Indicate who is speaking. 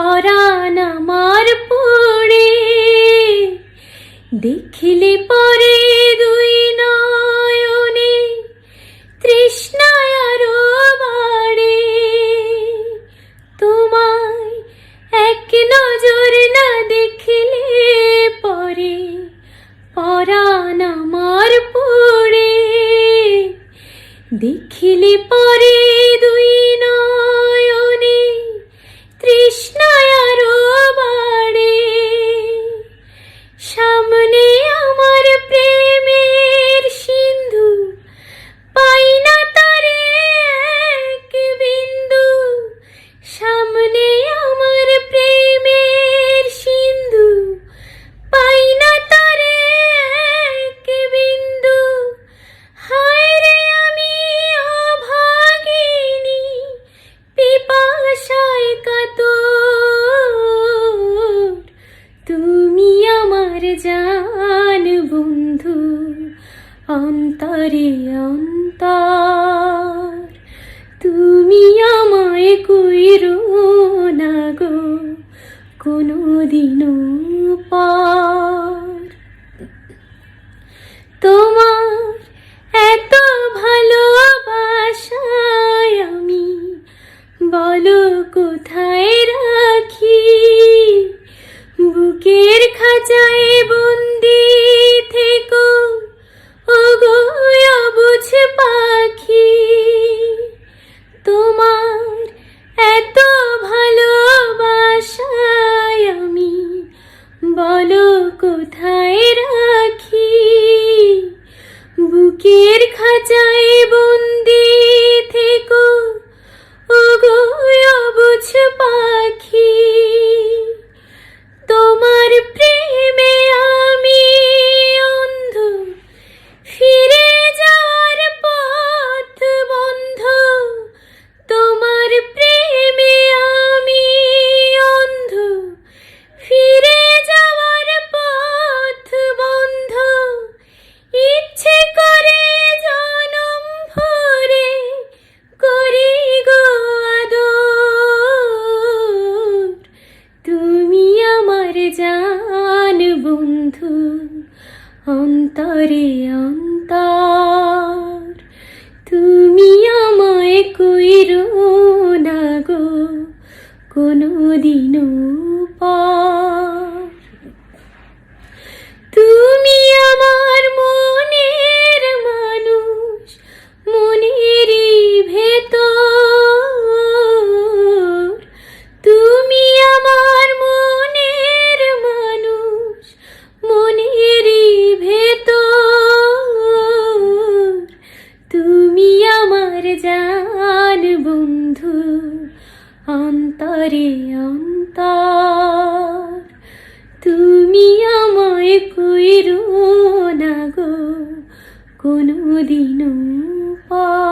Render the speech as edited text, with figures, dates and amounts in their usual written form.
Speaker 1: পরাণ আমার পড়ে, দেখিলে পরে দুই নয়নে তৃষ্ণায় আরো বাড়ে। তোমায় এক নজর না দেখিলে পরে পরাণ আমার পড়ে, দেখিলে পরে দুই নয়নে তৃষ্ণায় আরো বাড়ে। সামনে আমার প্রেমের সিন্ধু, পাই না তারে এক বিন্দু। সামনে আমার প্রেমের সিন্ধু, পাই না তারে এক বিন্দু। হায় রে আমি অভাগিনী, পিপাসায় কাতর। তুমি আমার জান বন্ধু, অন্তরে অন্তর। তুমি আমায় কইরো না গো কোনোদিনও পার। তোমার এত ভালোবাসায় আমি বলো কোথায় রাখি। বুকের খাঁচায় বন্দি থেকো ওগো অবুঝ পাখি। তোমার এত ভালোবাসায় আমি বলো কোথায় রাখি। বুকের খাঁচায় বন্দি থেকো ওগো অবুঝ পাখি। তোমার প্রেমে আমি অন্ধ, ফিরে যাওয়ার পথ বন্ধ। তোমার প্রেমে আমি অন্ধ, ফিরে যাওয়ার পথ বন্ধ। ইচ্ছে করে জনম ভরে করি গো আদর। তুমি আমার জান বন্ধু, অন্তরে অন্তর। তুমি আমায় কইরো না গো কোনোদিনও পার। তুমি আমার মনের মানুষ, মনেরই ভেতর। তুমি আমার মনের মানুষ, মনেরই ভেতর। তুমি আমার জান বন্ধু, অন্তরে অন্তর। তুমি আমায় কইরো না গো কোনোদিনও পার।